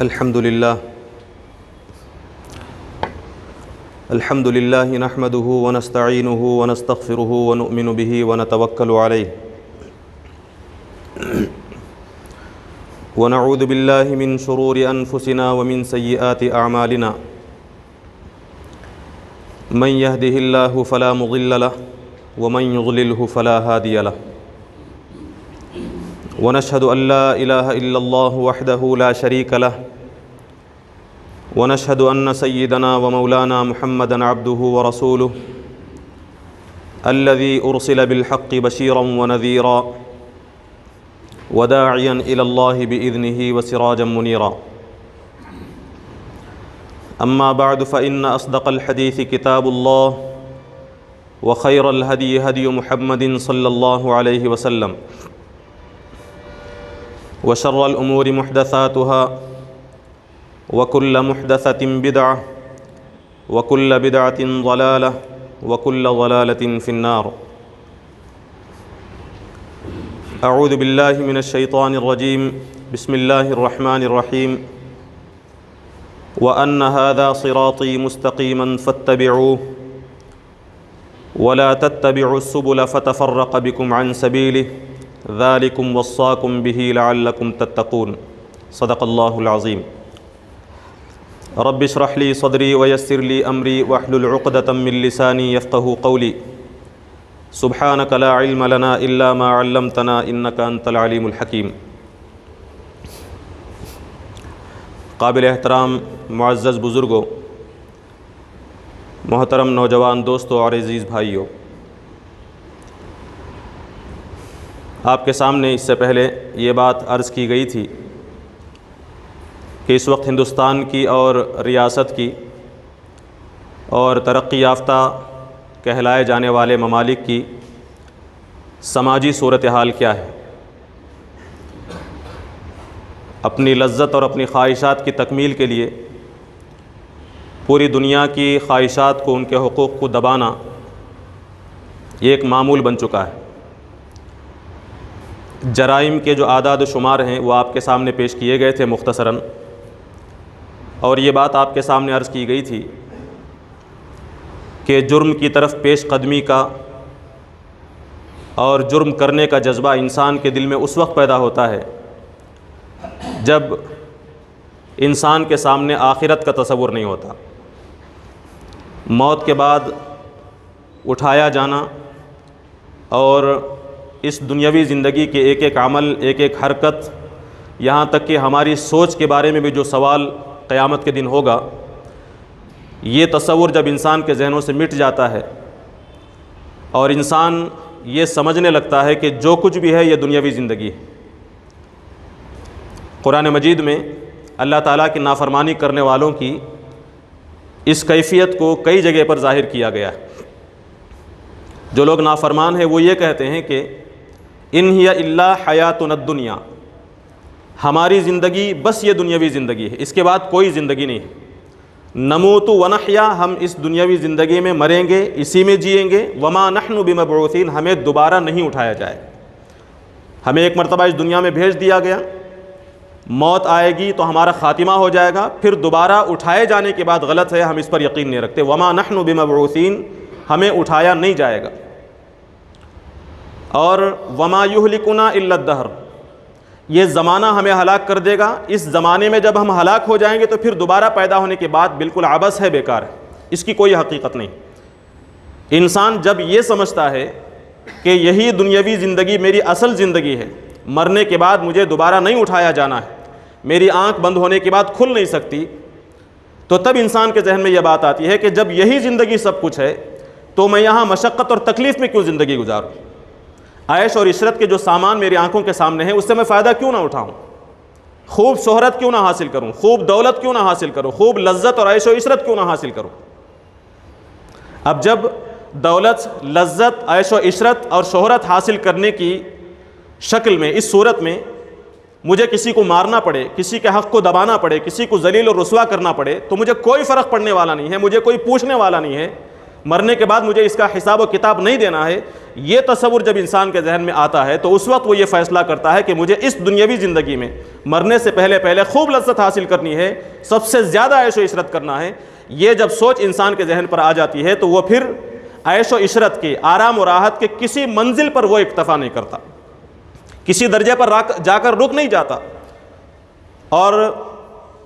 الحمد لله نحمده ونستعينه ونستغفره ونؤمن به ونتوكل عليه ونعوذ بالله من شرور أنفسنا ومن سيئات أعمالنا من يهده الله فلا مضل له ومن يضلله فلا هادي له ونشهد أن لا إله إلا الله وحده لا شريك له ونشهد أن سيدنا ومولانا محمدا عبده ورسوله الذي أرسل بالحق بشيرا ونذيرا وداعيا إلى الله بإذنه وسراجا منيرا أما بعد فإن أصدق الحديث كتاب الله وخير الهدي هدي محمد صلى الله عليه وسلم وشر الأمور محدثاتها وكل محدثة بدعة وكل بدعة ضلالة وكل ضلالة في النار. أعوذ بالله من الشيطان الرجيم. بسم الله الرحمن الرحيم. وأن هذا صراطي مستقيما فاتبعوه ولا تتبعوا السبل فتفرق بكم عن سبيله ذلكم وصاكم به لعلكم تتقون. صدق الله العظيم. رب اشرح لي صدري ويسر لي أمري واحلل عقدة من لساني يفقهوا قولي. سبحانك لا علم لنا إلا ما علمتنا إنك أنت العليم الحكيم. قابل احترام معزز بزرگوں، محترم نوجوان دوستوں اور عزیز بھائیوں، آپ کے سامنے اس سے پہلے یہ بات عرض کی گئی تھی کہ اس وقت ہندوستان کی اور ریاست کی اور ترقی یافتہ کہلائے جانے والے ممالک کی سماجی صورتحال کیا ہے. اپنی لذت اور اپنی خواہشات کی تکمیل کے لیے پوری دنیا کی خواہشات کو، ان کے حقوق کو دبانا یہ ایک معمول بن چکا ہے. جرائم کے جو اعداد و شمار ہیں وہ آپ کے سامنے پیش کیے گئے تھے مختصراً، اور یہ بات آپ کے سامنے عرض کی گئی تھی کہ جرم کی طرف پیش قدمی کا اور جرم کرنے کا جذبہ انسان کے دل میں اس وقت پیدا ہوتا ہے جب انسان کے سامنے آخرت کا تصور نہیں ہوتا. موت کے بعد اٹھایا جانا اور اس دنیاوی زندگی کے ایک ایک عمل، ایک ایک حرکت، یہاں تک کہ ہماری سوچ کے بارے میں بھی جو سوال قیامت کے دن ہوگا، یہ تصور جب انسان کے ذہنوں سے مٹ جاتا ہے اور انسان یہ سمجھنے لگتا ہے کہ جو کچھ بھی ہے یہ دنیاوی زندگی ہے. قرآن مجید میں اللہ تعالیٰ کی نافرمانی کرنے والوں کی اس کیفیت کو کئی جگہ پر ظاہر کیا گیا ہے. جو لوگ نافرمان ہیں وہ یہ کہتے ہیں کہ ان ہی الا حیاتنا الدنیا، ہماری زندگی بس یہ دنیاوی زندگی ہے، اس کے بعد کوئی زندگی نہیں ہے. نموت ونحیا، ہم اس دنیاوی زندگی میں مریں گے، اسی میں جئیں گے. وما نحن بمبعوثین، ہمیں دوبارہ نہیں اٹھایا جائے. ہمیں ایک مرتبہ اس دنیا میں بھیج دیا گیا، موت آئے گی تو ہمارا خاتمہ ہو جائے گا، پھر دوبارہ اٹھائے جانے کے بعد غلط ہے، ہم اس پر یقین نہیں رکھتے. وما نحن بمبعوثین، ہمیں اٹھایا نہیں جائے گا. اور وما یہلکنا الا الدہر، یہ زمانہ ہمیں ہلاک کر دے گا. اس زمانے میں جب ہم ہلاک ہو جائیں گے تو پھر دوبارہ پیدا ہونے کے بعد بالکل عبث ہے، بیکار ہے، اس کی کوئی حقیقت نہیں. انسان جب یہ سمجھتا ہے کہ یہی دنیاوی زندگی میری اصل زندگی ہے، مرنے کے بعد مجھے دوبارہ نہیں اٹھایا جانا ہے، میری آنکھ بند ہونے کے بعد کھل نہیں سکتی، تو تب انسان کے ذہن میں یہ بات آتی ہے کہ جب یہی زندگی سب کچھ ہے تو میں یہاں مشقت اور تکلیف میں کیوں زندگی گزاروں؟ عیش اور عشرت کے جو سامان میری آنکھوں کے سامنے ہیں اس سے میں فائدہ کیوں نہ اٹھاؤں؟ خوب شہرت کیوں نہ حاصل کروں؟ خوب دولت کیوں نہ حاصل کروں؟ خوب لذت اور عیش و عشرت کیوں نہ حاصل کروں؟ اب جب دولت، لذت، عیش و عشرت اور شہرت حاصل کرنے کی شکل میں، اس صورت میں مجھے کسی کو مارنا پڑے، کسی کے حق کو دبانا پڑے، کسی کو ذلیل اور رسوا کرنا پڑے، تو مجھے کوئی فرق پڑنے والا نہیں ہے، مجھے کوئی پوچھنے والا نہیں ہے. مرنے کے بعد مجھے اس کا حساب و کتاب نہیں دینا ہے، یہ تصور جب انسان کے ذہن میں آتا ہے تو اس وقت وہ یہ فیصلہ کرتا ہے کہ مجھے اس دنیاوی زندگی میں مرنے سے پہلے خوب لذت حاصل کرنی ہے، سب سے زیادہ عیش و عشرت کرنا ہے۔ یہ جب سوچ انسان کے ذہن پر آ جاتی ہے تو وہ پھر عیش و عشرت کے، آرام و راحت کے کسی منزل پر وہ اکتفا نہیں کرتا، کسی درجے پر جا کر رک نہیں جاتا، اور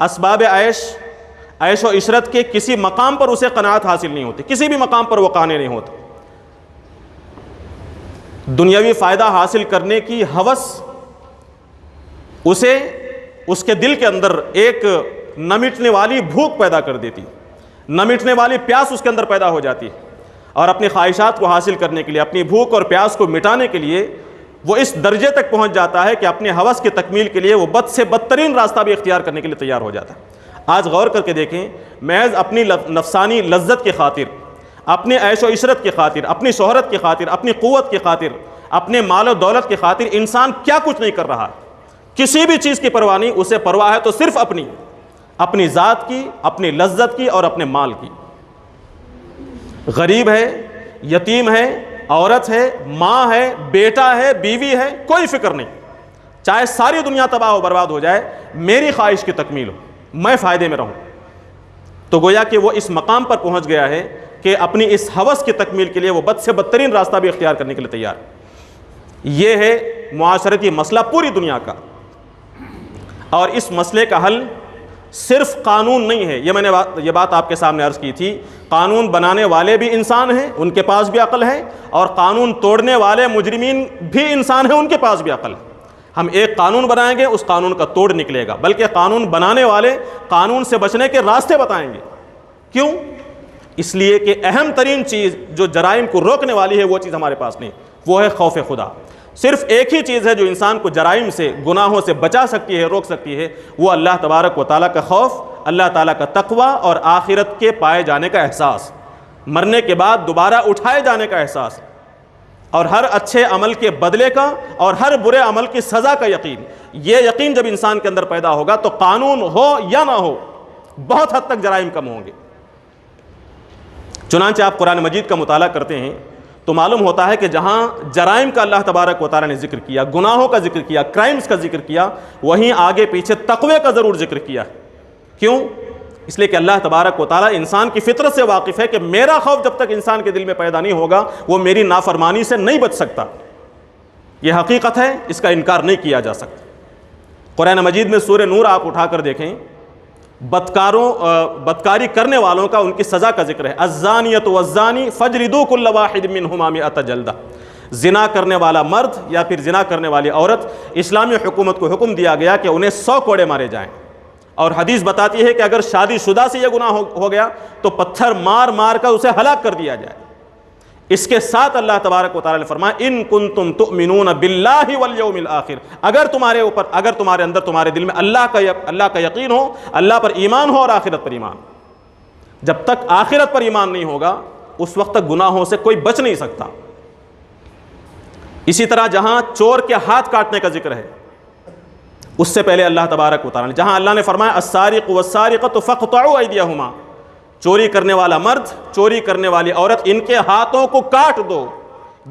اسباب عیش و عشرت کے کسی مقام پر اسے قناعت حاصل نہیں ہوتی، کسی بھی مقام پر وہ قانع نہیں ہوتا۔ دنیاوی فائدہ حاصل کرنے کی ہوس اسے اس کے دل کے اندر ایک نہ مٹنے والی بھوک پیدا کر دیتی، نہ مٹنے والی پیاس اس کے اندر پیدا ہو جاتی ہے، اور اپنی خواہشات کو حاصل کرنے کے لیے، اپنی بھوک اور پیاس کو مٹانے کے لیے وہ اس درجے تک پہنچ جاتا ہے کہ اپنے ہوس کی تکمیل کے لیے وہ بد سے بدترین راستہ بھی اختیار کرنے کے لیے تیار ہو جاتا ہے۔ آج غور کر کے دیکھیں، محض اپنی نفسانی لذت کی خاطر، اپنے عیش و عشرت کی خاطر، اپنی شہرت کی خاطر، اپنی قوت کی خاطر، اپنے مال و دولت کی خاطر انسان کیا کچھ نہیں کر رہا، کسی بھی چیز کی پرواہ نہیں، اسے پرواہ ہے تو صرف اپنی ذات کی، اپنی لذت کی اور اپنے مال کی۔ غریب ہے، یتیم ہے، عورت ہے، ماں ہے، بیٹا ہے، بیوی ہے، کوئی فکر نہیں، چاہے ساری دنیا تباہ و برباد ہو جائے، میری خواہش کی تکمیل ہو، میں فائدے میں رہوں۔ تو گویا کہ وہ اس مقام پر پہنچ گیا ہے کہ اپنی اس ہوس کی تکمیل کے لیے وہ بد سے بدترین راستہ بھی اختیار کرنے کے لیے تیار ہے۔ یہ ہے معاشرتی مسئلہ پوری دنیا کا، اور اس مسئلے کا حل صرف قانون نہیں ہے۔ یہ بات آپ کے سامنے عرض کی تھی، قانون بنانے والے بھی انسان ہیں، ان کے پاس بھی عقل ہے، اور قانون توڑنے والے مجرمین بھی انسان ہیں، ان کے پاس بھی عقل ہے۔ ہم ایک قانون بنائیں گے، اس قانون کا توڑ نکلے گا، بلکہ قانون بنانے والے قانون سے بچنے کے راستے بتائیں گے۔ کیوں؟ اس لیے کہ اہم ترین چیز جو جرائم کو روکنے والی ہے وہ چیز ہمارے پاس نہیں، وہ ہے خوف خدا۔ صرف ایک ہی چیز ہے جو انسان کو جرائم سے، گناہوں سے بچا سکتی ہے، روک سکتی ہے، وہ اللہ تبارک و تعالیٰ کا خوف، اللہ تعالیٰ کا تقوی، اور آخرت کے پائے جانے کا احساس، مرنے کے بعد دوبارہ اٹھائے جانے کا احساس، اور ہر اچھے عمل کے بدلے کا اور ہر برے عمل کی سزا کا یقین۔ یہ یقین جب انسان کے اندر پیدا ہوگا تو قانون ہو یا نہ ہو، بہت حد تک جرائم کم ہوں گے۔ چنانچہ آپ قرآن مجید کا مطالعہ کرتے ہیں تو معلوم ہوتا ہے کہ جہاں جرائم کا اللہ تبارک و تعالیٰ نے ذکر کیا، گناہوں کا ذکر کیا، کرائمز کا ذکر کیا، وہیں آگے پیچھے تقوی کا ضرور ذکر کیا۔ کیوں؟ اس لیے کہ اللہ تبارک و تعالیٰ انسان کی فطرت سے واقف ہے کہ میرا خوف جب تک انسان کے دل میں پیدا نہیں ہوگا وہ میری نافرمانی سے نہیں بچ سکتا۔ یہ حقیقت ہے، اس کا انکار نہیں کیا جا سکتا۔ قرآن مجید میں سورہ نور آپ اٹھا کر دیکھیں، بدکاری کرنے والوں کا، ان کی سزا کا ذکر ہے۔ الزانیۃ والزانی فاجلدوا کل واحد منہما 100 جلدہ۔ زنا کرنے والا مرد یا پھر زنا کرنے والی عورت، اسلامی حکومت کو حکم دیا گیا کہ انہیں 100 کوڑے مارے جائیں، اور حدیث بتاتی ہے کہ اگر شادی شدہ سے یہ گناہ ہو گیا تو پتھر مار مار کر اسے ہلاک کر دیا جائے۔ اس کے ساتھ اللہ تبارک و تعالیٰ نے فرمایا ان کنتم تؤمنون باللہ والیوم الآخر، اگر تمہارے اندر، تمہارے دل میں اللہ کا یقین ہو، اللہ پر ایمان ہو اور آخرت پر ایمان۔ جب تک آخرت پر ایمان نہیں ہوگا اس وقت تک گناہوں سے کوئی بچ نہیں سکتا۔ اسی طرح جہاں چور کے ہاتھ کاٹنے کا ذکر ہے، اس سے پہلے اللہ تبارک و تعالیٰ نے، جہاں اللہ نے فرمایا السارق والسارقۃ فاقطعوا ایدیہما، چوری کرنے والا مرد، چوری کرنے والی عورت، ان کے ہاتھوں کو کاٹ دو،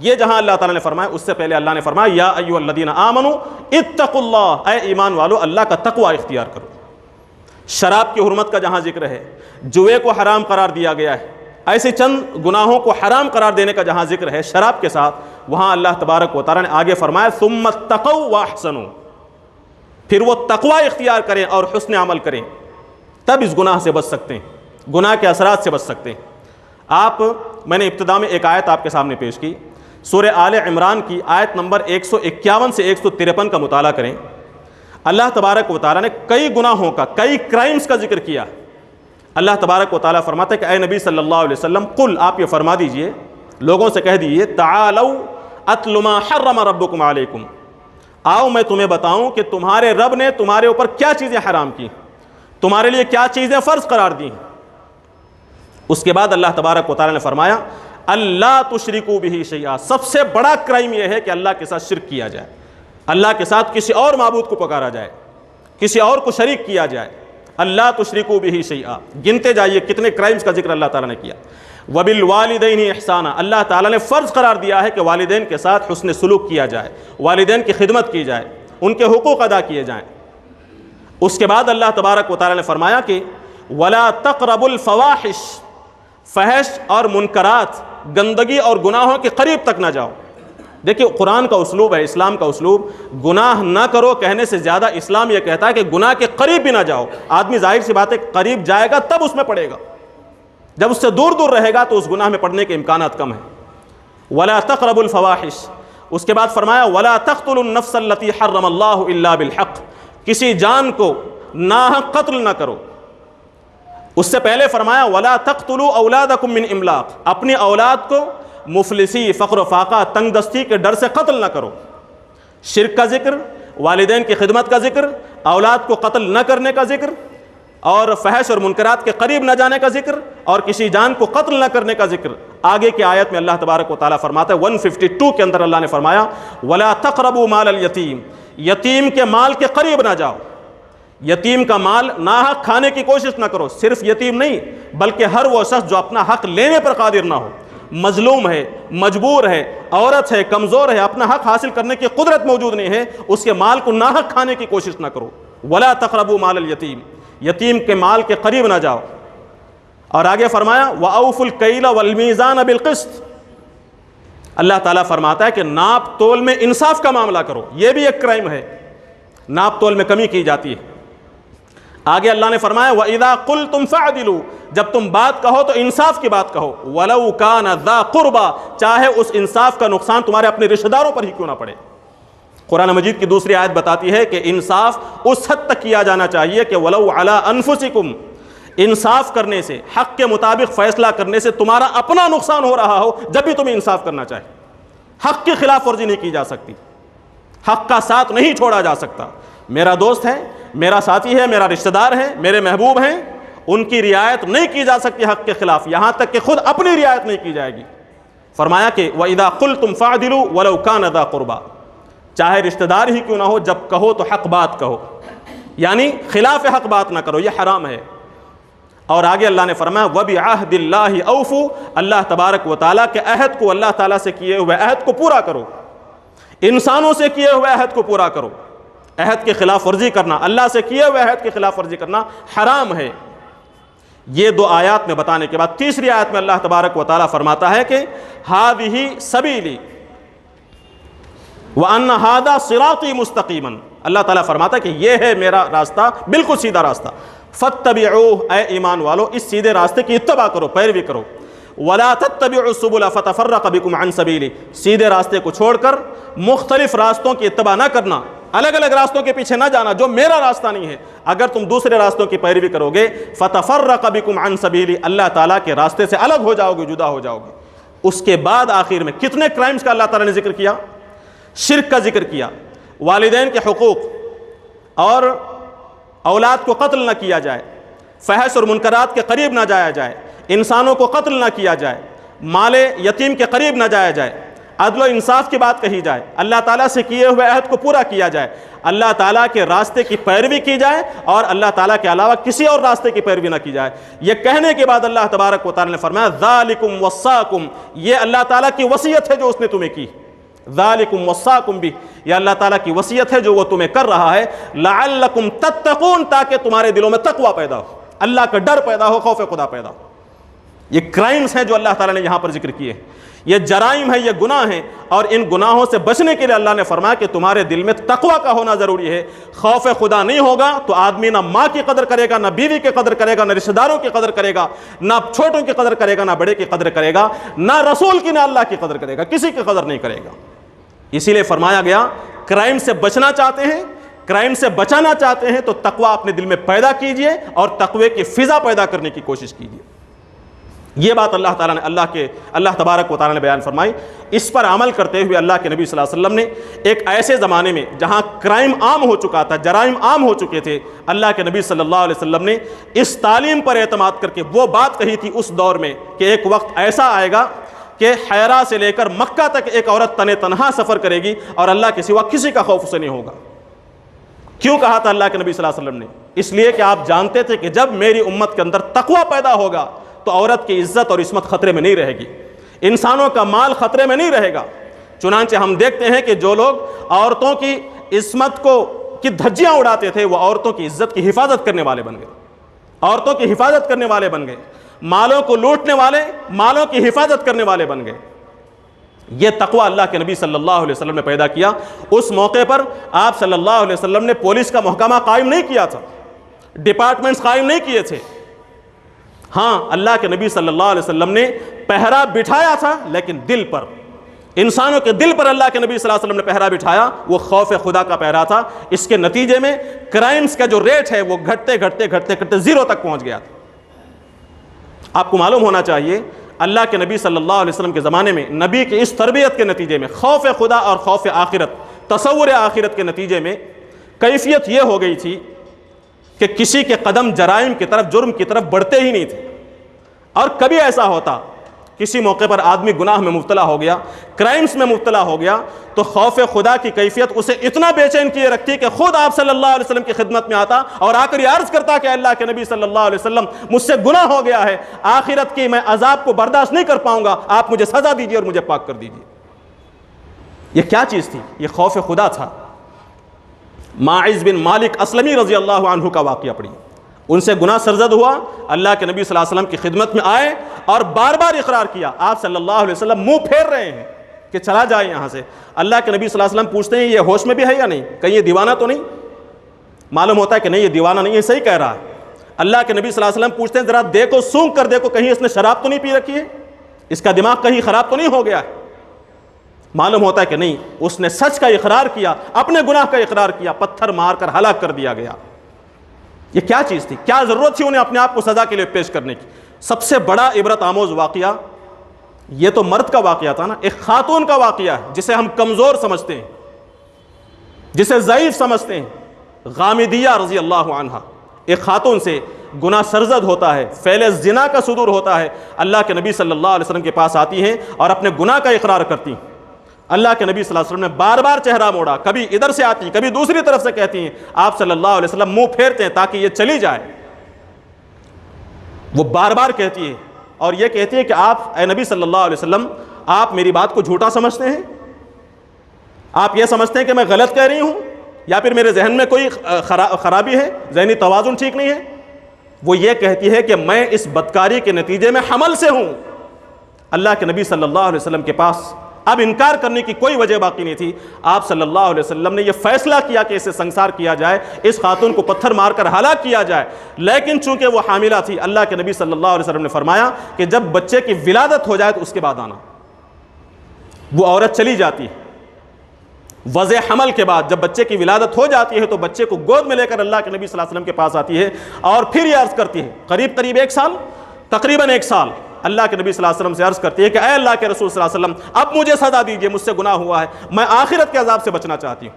یہ جہاں اللہ تعالیٰ نے فرمایا، اس سے پہلے اللہ نے فرمایا یا ایھا الذین آمنوا اتقوا اللہ، اے ایمان والو اللہ کا تقوی اختیار کرو۔ شراب کی حرمت کا جہاں ذکر ہے، جوئے کو حرام قرار دیا گیا ہے، ایسے چند گناہوں کو حرام قرار دینے کا جہاں ذکر ہے شراب کے ساتھ، وہاں اللہ تبارک و تعالیٰ نے آگے فرمایا ثم اتقوا واحسنوا، پھر وہ تقوی اختیار کریں اور حسن عمل کریں، تب اس گناہ سے بچ سکتے ہیں، گناہ کے اثرات سے بچ سکتے ہیں۔ میں نے ابتدا میں ایک آیت آپ کے سامنے پیش کی، سورہ آل عمران کی آیت نمبر 151 سے 153 کا مطالعہ کریں۔ اللہ تبارک و تعالیٰ نے کئی گناہوں کا، کئی کرائمز کا ذکر کیا۔ اللہ تبارک و تعالیٰ فرماتا ہے کہ اے نبی صلی اللہ علیہ وسلم قل، آپ یہ فرما دیجئے، لوگوں سے کہہ دیجئے تعالوا اتل ما حرم ربکم علیکم، آؤ میں تمہیں بتاؤں کہ تمہارے رب نے تمہارے اوپر کیا چیزیں حرام کی، تمہارے لیے کیا چیزیں فرض قرار دی ہیں۔ اس کے بعد اللہ تبارک و تعالیٰ نے فرمایا اللہ تشرکوا بہ شیئا، سب سے بڑا کرائم یہ ہے کہ اللہ کے ساتھ شرک کیا جائے، اللہ کے ساتھ کسی اور معبود کو پکارا جائے، کسی اور کو شریک کیا جائے۔ اللہ تشرکوا بہ شیئا، گنتے جائیے کتنے کرائمز کا ذکر اللہ تعالیٰ نے کیا۔ وبالوالدین احسانا، اللہ تعالیٰ نے فرض قرار دیا ہے کہ والدین کے ساتھ حسن سلوک کیا جائے، والدین کی خدمت کی جائے، ان کے حقوق ادا کیے جائیں۔ اس کے بعد اللہ تبارک و تعالیٰ نے فرمایا کہ ولا تقربوا الفواحش، فحش اور منکرات، گندگی اور گناہوں کے قریب تک نہ جاؤ۔ دیکھیے قرآن کا اسلوب ہے، اسلام کا اسلوب، گناہ نہ کرو کہنے سے زیادہ اسلام یہ کہتا ہے کہ گناہ کے قریب بھی نہ جاؤ۔ آدمی ظاہر سی بات ہے قریب جائے گا تب اس میں پڑے گا، جب اس سے دور دور رہے گا تو اس گناہ میں پڑنے کے امکانات کم ہیں۔ ولا تقربوا الفواحش، اس کے بعد فرمایا ولا تقتلوا النفس التي حرم اللہ الا بالحق، کسی جان کو ناحق قتل نہ کرو۔ اس سے پہلے فرمایا ولا تقتلوا اولادکم من املاق، اپنی اولاد کو مفلسی، فقر و فاقہ، تنگ دستی کے ڈر سے قتل نہ کرو۔ شرک کا ذکر، والدین کی خدمت کا ذکر، اولاد کو قتل نہ کرنے کا ذکر، اور فحش اور منکرات کے قریب نہ جانے کا ذکر، اور کسی جان کو قتل نہ کرنے کا ذکر۔ آگے کی آیت میں اللہ تبارک و تعالیٰ فرماتا ہے 152 کے اندر اللہ نے فرمایا ولا تقربوا مال الیتیم، یتیم کے مال کے قریب نہ جاؤ۔ یتیم کا مال ناحق کھانے کی کوشش نہ کرو۔ صرف یتیم نہیں بلکہ ہر وہ شخص جو اپنا حق لینے پر قادر نہ ہو، مظلوم ہے، مجبور ہے، عورت ہے، کمزور ہے، اپنا حق حاصل کرنے کی قدرت موجود نہیں ہے، اس کے مال کو ناحق کھانے کی کوشش نہ کرو۔ ولا تقربوا مال الیتیم، یتیم کے مال کے قریب نہ جاؤ۔ اور آگے فرمایا وَأَوْفُوا الْكَيْلَ وَالْمِيزَانَ بِالْقِسْطِ، اللہ تعالیٰ فرماتا ہے کہ ناپ تول میں انصاف کا معاملہ کرو۔ یہ بھی ایک کرائم ہے، ناپ تول میں کمی کی جاتی ہے۔ آگے اللہ نے فرمایا وَإِذَا قُلْتُمْ فَعْدِلُوا، جب تم بات کہو تو انصاف کی بات کہو، وَلَوْ كَانَ ذَا قُرْبَى، چاہے اس انصاف کا نقصان تمہارے اپنے رشتہ داروں پر ہی کیوں نہ پڑے۔ قرآن مجید کی دوسری آیت بتاتی ہے کہ انصاف اس حد تک کیا جانا چاہیے کہ وَلَوْ عَلَىٰ أَنفُسِكُمْ، انصاف کرنے سے، حق کے مطابق فیصلہ کرنے سے تمہارا اپنا نقصان ہو رہا ہو جب بھی تمہیں انصاف کرنا چاہے۔ حق کی خلاف ورزی نہیں کی جا سکتی، حق کا ساتھ نہیں چھوڑا جا سکتا۔ میرا دوست ہے، میرا ساتھی ہے، میرا رشتہ دار ہے، میرے محبوب ہیں، ان کی رعایت نہیں کی جا سکتی حق کے خلاف، یہاں تک کہ خود اپنی رعایت نہیں کی جائے گی۔ فرمایا کہ وَإِذَا قُلْتُمْ فَعْدِلُوا وَلَوْ كَانَ ذَا قُرْبَى، چاہے رشتہ دار ہی کیوں نہ ہو، جب کہو تو حق بات کہو، یعنی خلاف حق بات نہ کرو، یہ حرام ہے۔ اور آگے اللہ نے فرمایا وَبِعَهْدِ اللَّهِ أَوْفُوا، اللہ تبارک و تعالیٰ کے عہد کو، اللہ تعالیٰ سے کیے ہوئے عہد کو پورا کرو، انسانوں سے کیے ہوئے عہد کو پورا کرو۔ عہد کی خلاف ورزی کرنا، اللہ سے کیے ہوئے عہد کی خلاف ورزی کرنا حرام ہے۔ یہ دو آیات میں بتانے کے بعد تیسری آیت میں اللہ تبارک و تعالیٰ فرماتا ہے کہ هَذِهِ سَبِيلِي وَأَنَّ هَذَا صِرَاطِي مُسْتَقِيمًا، اللہ تعالیٰ فرماتا ہے کہ یہ ہے میرا راستہ، بالکل سیدھا راستہ۔ فَاتَّبِعُوهُ، اے ایمان والو اس سیدھے راستے کی اتباع کرو، پیروی کرو۔ وَلَا تَتَّبِعُوا السُّبُلَ فَتَفَرَّقَ بِكُمْ عَنْ سَبِيلِهِ، سیدھے راستے کو چھوڑ کر مختلف راستوں کی اتباع نہ کرنا، الگ الگ راستوں کے پیچھے نہ جانا جو میرا راستہ نہیں ہے۔ اگر تم دوسرے راستوں کی پیروی کرو گے فَتَفَرَّقَ بِكُمْ عَنْ سَبِيلِهِ، اللہ تعالیٰ کے راستے سے الگ ہو جاؤ گے، جدا ہو جاؤ گے۔ اس کے بعد آخر میں کتنے کرائمز کا اللہ تعالیٰ نے ذکر کیا؟ شرک کا ذکر کیا، والدین کے حقوق، اور اولاد کو قتل نہ کیا جائے، فحش اور منکرات کے قریب نہ جایا جائے، انسانوں کو قتل نہ کیا جائے، مال یتیم کے قریب نہ جایا جائے، عدل و انصاف کی بات کہی جائے، اللہ تعالیٰ سے کیے ہوئے عہد کو پورا کیا جائے، اللہ تعالیٰ کے راستے کی پیروی کی جائے، اور اللہ تعالیٰ کے علاوہ کسی اور راستے کی پیروی نہ کی جائے۔ یہ کہنے کے بعد اللہ تبارک و تعالیٰ نے فرمایا ذالکم وصاکم، یہ اللہ تعالیٰ کی وصیت ہے جو اس نے تمہیں کی۔ ذالکم وصاکم بھی، یہ اللہ تعالیٰ کی وصیت ہے جو وہ تمہیں کر رہا ہے، لعلکم تتقون، تاکہ تمہارے دلوں میں تقوی پیدا ہو، اللہ کا ڈر پیدا ہو، خوف خدا پیدا ہو۔ یہ کرائمز ہیں جو اللہ تعالیٰ نے یہاں پر ذکر کیے، یہ جرائم ہیں، یہ گناہ ہیں، اور ان گناہوں سے بچنے کے لیے اللہ نے فرمایا کہ تمہارے دل میں تقوی کا ہونا ضروری ہے۔ خوف خدا نہیں ہوگا تو آدمی نہ ماں کی قدر کرے گا، نہ بیوی کی قدر کرے گا، نہ رشتہ داروں کی قدر کرے گا، نہ چھوٹوں کی قدر کرے گا، نہ بڑے کی قدر کرے گا، نہ رسول کی نہ اللہ کی قدر کرے گا، کسی کی قدر نہیں کرے گا۔ اسی لیے فرمایا گیا کرائم سے بچنا چاہتے ہیں، کرائم سے بچانا چاہتے ہیں تو تقوی اپنے دل میں پیدا کیجئے اور تقوی کی فضا پیدا کرنے کی کوشش کیجئے۔ یہ بات اللہ تعالیٰ نے اللہ تبارک و تعالیٰ نے بیان فرمائی۔ اس پر عمل کرتے ہوئے اللہ کے نبی صلی اللہ علیہ وسلم نے ایک ایسے زمانے میں جہاں کرائم عام ہو چکا تھا، جرائم عام ہو چکے تھے، اللہ کے نبی صلی اللہ علیہ وسلم نے اس تعلیم پر اعتماد کر کے وہ بات کہی تھی اس دور میں کہ ایک وقت ایسا آئے گا کہ حیرہ سے لے کر مکہ تک ایک عورت تنہا سفر کرے گی اور اللہ کے سوا کسی کا خوف اسے نہیں ہوگا۔ کیوں کہا تھا اللہ کے نبی صلی اللہ علیہ وسلم نے؟ اس لیے کہ آپ جانتے تھے کہ جب میری امت کے اندر تقوی پیدا ہوگا تو عورت کی عزت اور عصمت خطرے میں نہیں رہے گی، انسانوں کا مال خطرے میں نہیں رہے گا۔ چنانچہ ہم دیکھتے ہیں کہ جو لوگ عورتوں کی عصمت کی دھجیاں اڑاتے تھے وہ عورتوں کی عزت کی حفاظت کرنے والے بن گئے، عورتوں کی حفاظت کرنے والے بن گئے، مالوں کو لوٹنے والے مالوں کی حفاظت کرنے والے بن گئے۔ یہ تقوی اللہ کے نبی صلی اللہ علیہ وسلم نے پیدا کیا۔ اس موقع پر آپ صلی اللہ علیہ وسلم نے پولیس کا محکمہ قائم نہیں کیا تھا، ڈپارٹمنٹس قائم نہیں کیے تھے۔ ہاں، اللہ کے نبی صلی اللہ علیہ وسلم نے پہرا بٹھایا تھا، لیکن دل پر، انسانوں کے دل پر اللہ کے نبی صلی اللہ علیہ وسلم نے پہرا بٹھایا، وہ خوف خدا کا پہرا تھا۔ اس کے نتیجے میں کرائمز کا جو ریٹ ہے وہ گھٹتے گھٹتے گھٹتے گھٹتے زیرو تک پہنچ گیا تھا۔ آپ کو معلوم ہونا چاہیے اللہ کے نبی صلی اللہ علیہ وسلم کے زمانے میں نبی کی اس تربیت کے نتیجے میں خوف خدا اور خوف آخرت، تصور آخرت کے نتیجے میں کیفیت یہ ہو گئی تھی کہ کسی کے قدم جرائم کی طرف، جرم کی طرف بڑھتے ہی نہیں تھے۔ اور کبھی ایسا ہوتا کسی موقع پر آدمی گناہ میں مبتلا ہو گیا، کرائمز میں مبتلا ہو گیا، تو خوف خدا کی کیفیت اسے اتنا بے چین کیے رکھتی کہ خود آپ صلی اللہ علیہ وسلم کی خدمت میں آتا اور آ کر یہ عرض کرتا کہ اللہ کے نبی صلی اللہ علیہ وسلم مجھ سے گناہ ہو گیا ہے، آخرت کی میں عذاب کو برداشت نہیں کر پاؤں گا، آپ مجھے سزا دیجیے اور مجھے پاک کر دیجیے۔ یہ کیا چیز تھی؟ یہ خوف خدا تھا۔ ماعز بن مالک اسلمی رضی اللہ عنہ کا واقعہ پڑھی، ان سے گناہ سرزد ہوا، اللہ کے نبی صلی اللہ علیہ وسلم کی خدمت میں آئے اور بار بار اقرار کیا۔ آپ صلی اللہ علیہ وسلم منہ پھیر رہے ہیں کہ چلا جائے یہاں سے۔ اللہ کے نبی صلی اللہ علیہ وسلم پوچھتے ہیں یہ ہوش میں بھی ہے یا نہیں، کہیں یہ دیوانہ تو نہیں؟ معلوم ہوتا ہے کہ نہیں، یہ دیوانہ نہیں ہے، صحیح کہہ رہا ہے۔ اللہ کے نبی صلی اللہ علیہ وسلم پوچھتے ہیں ذرا دیکھو، سونگ کر دیکھو، کہیں اس نے شراب تو نہیں پی رکھی ہے، اس کا دماغ کہیں خراب تو نہیں ہو گیا ہے؟ معلوم ہوتا ہے کہ نہیں، اس نے سچ کا اقرار کیا، اپنے گناہ کا اقرار کیا، پتھر مار کر ہلاک کر دیا گیا۔ یہ کیا چیز تھی؟ کیا ضرورت تھی انہیں اپنے آپ کو سزا کے لیے پیش کرنے کی؟ سب سے بڑا عبرت آموز واقعہ یہ تو مرد کا واقعہ تھا نا، ایک خاتون کا واقعہ ہے جسے ہم کمزور سمجھتے ہیں، جسے ضعیف سمجھتے ہیں۔ غامدیہ رضی اللہ عنہا، ایک خاتون سے گناہ سرزد ہوتا ہے، فعل زنا کا صدور ہوتا ہے، اللہ کے نبی صلی اللہ علیہ وسلم کے پاس آتی ہیں اور اپنے گناہ کا اقرار کرتی ہیں۔ اللہ کے نبی صلی اللہ علیہ وسلم نے بار بار چہرہ موڑا، کبھی ادھر سے آتی کبھی دوسری طرف سے کہتی ہیں، آپ صلی اللہ علیہ وسلم منہ پھیرتے ہیں تاکہ یہ چلی جائے۔ وہ بار بار کہتی ہے اور یہ کہتی ہے کہ آپ اے نبی صلی اللہ علیہ وسلم، آپ میری بات کو جھوٹا سمجھتے ہیں؟ آپ یہ سمجھتے ہیں کہ میں غلط کہہ رہی ہوں یا پھر میرے ذہن میں کوئی خرابی ہے، ذہنی توازن ٹھیک نہیں ہے؟ وہ یہ کہتی ہے کہ میں اس بدکاری کے نتیجے میں حمل سے ہوں۔ اللہ کے نبی صلی اللہ علیہ وسلم کے پاس اب انکار کرنے کی کوئی وجہ باقی نہیں تھی۔ آپ صلی اللہ علیہ وسلم نے یہ فیصلہ کیا کہ اسے سنسار کیا جائے، اس خاتون کو پتھر مار کر ہلاک کیا جائے، لیکن چونکہ وہ حاملہ تھی، اللہ کے نبی صلی اللہ علیہ وسلم نے فرمایا کہ جب بچے کی ولادت ہو جائے تو اس کے بعد آنا۔ وہ عورت چلی جاتی ہے، وضع حمل کے بعد جب بچے کی ولادت ہو جاتی ہے تو بچے کو گود میں لے کر اللہ کے نبی صلی اللہ علیہ وسلم کے پاس آتی ہے اور پھر یہ عرض کرتی ہے، قریب ایک سال، تقریباً ایک سال، اللہ کے نبی صلی اللہ علیہ وسلم سے عرض کرتی ہے کہ اے اللہ کے رسول صلی اللہ علیہ وسلم، اب مجھے سزا دیجئے، مجھ سے گناہ ہوا ہے، میں آخرت کے عذاب سے بچنا چاہتی ہوں۔